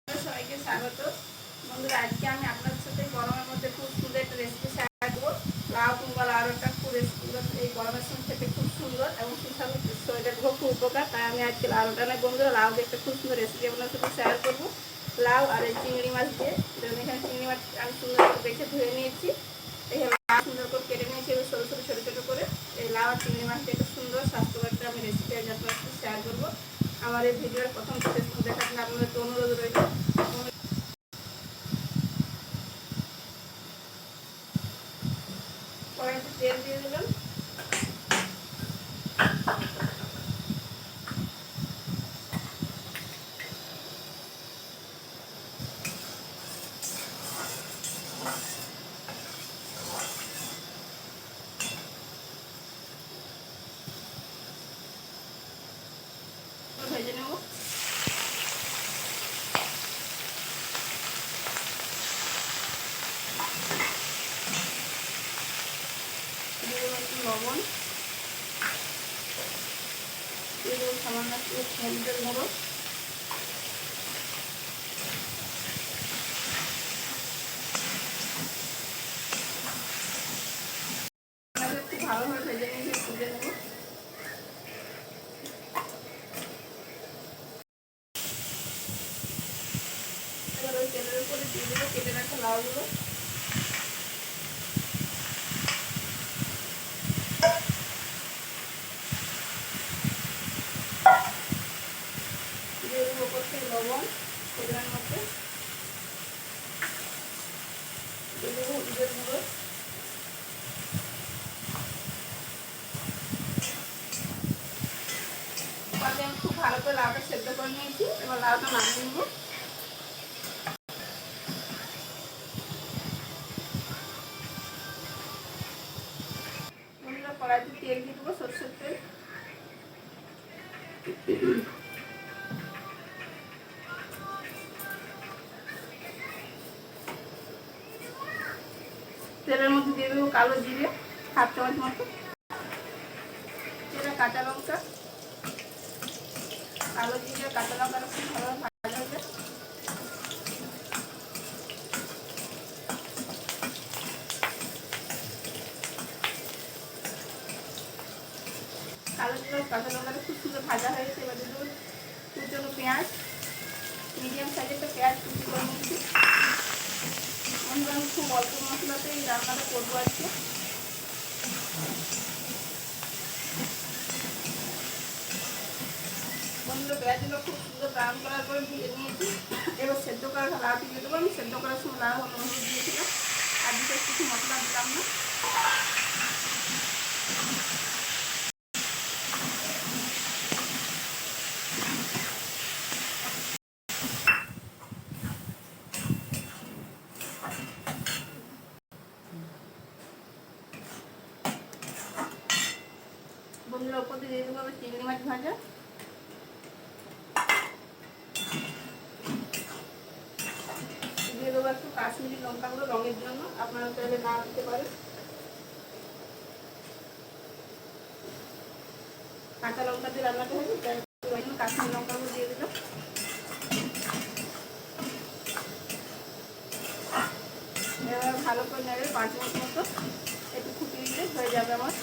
সবাইকে স্বাগত। বন্ধুরা, আজকে আমি আপনাদের সাথে গরমের মধ্যে খুব সুন্দর একটা রেসিপি শেয়ার করবো। লাউ কিংবা লাউটা খুব এই গরমের সময় খেতে খুব সুন্দর এবং সুস্বাদু, শরীরের খুব উপকার। তাই আমি আজকে লাউটা নয় বন্ধুরা, লাউ দিয়ে একটা খুব সুন্দর রেসিপি আপনার সাথে শেয়ার করবো। লাউ আর এই চিংড়ি মাছ দিয়ে। এখানে চিংড়ি মাছ আমি সুন্দর করে বেছে ধুয়ে নিয়েছি। এখানে লাউ সুন্দর করে কেটে নিয়েছি এবং ছোটো ছোটো ছোটো ছোটো করে। এই লাউ আর চিংড়ি মাছ দিয়ে একটা সুন্দর স্বাস্থ্যকর একটা আমি রেসিপি আজ আপনার সাথে শেয়ার করবো। আমার এই ভিডিওর প্রথম শেষ দেখার জন্য আপনাদের একটু অনুরোধ রইল। কড়াইতে তেল দিয়ে দিলাম। ভেজে নেব। লবণ, সামান্য হলুদের গুঁড়ো, খুব ভালোভাবে ভেজে নিয়ে তুলে নেব। এবার ওই তেলের উপরে দিয়ে দেবো কেটে রাখা লাউগুলো। দিয়ে দেবো ওপর থেকে লবণ পরিমাণ মতো, দিয়ে দেবো হলুদের গুঁড়ো, আমি খুব ভালো করে লাউটা সেদ্ধ করে নিয়েছি। এবার লাউটা নামিয়ে নেবো। কড়াইতে তেল দিয়ে দেবো, সরষের তেল। তেলের মধ্যে দিয়ে দেবো কালো জিরে 1/2 চামচ মতো, জিরে, কাঁচা লঙ্কা। কালো জিরে কাঁচা লঙ্কাটা খুব ভালোভাবে ভাজা হয়ে যায়। কালো জিরে কাঁচা লঙ্কাটা খুব সুন্দর ভাজা হয়েছে। এবার দিয়ে দেবো কুচনো পেঁয়াজ, মিডিয়াম সাইজের একটা পেঁয়াজ কুচি করে নিয়েছি। আমি খুব অল্প মশলাতে এই রান্নাটা করবো আজকে। বন্ধুরা, পেঁয়াজগুলো খুব সুন্দর ব্রাউন কালার করে ভেজে নিয়েছি। এবার সেদ্ধ করা লাউটি দিয়ে দেবো। আমি সেদ্ধ করার সময় লাউ হলুদ দিয়েছিলাম, আর বিশেষ কিছু মশলা দিলাম না। বন্ধুরা, ওপর দিয়ে দেবো চিংড়ি মাছ ভাজা। দিয়ে দেবো একটু কাশ্মীরি লঙ্কাগুলো রঙের জন্য, আপনারা চাইলে না দিতে পারেন। কাঁচা লঙ্কা দিয়ে রান্নাটা হয়েছে, তাই কাশ্মীরি লঙ্কাগুলো দিয়ে দিলাম। এবার ভালো করে নেড়ে 5 মিনিট মতো একটু ফুটিয়ে দিলে হয়ে যাবে আমার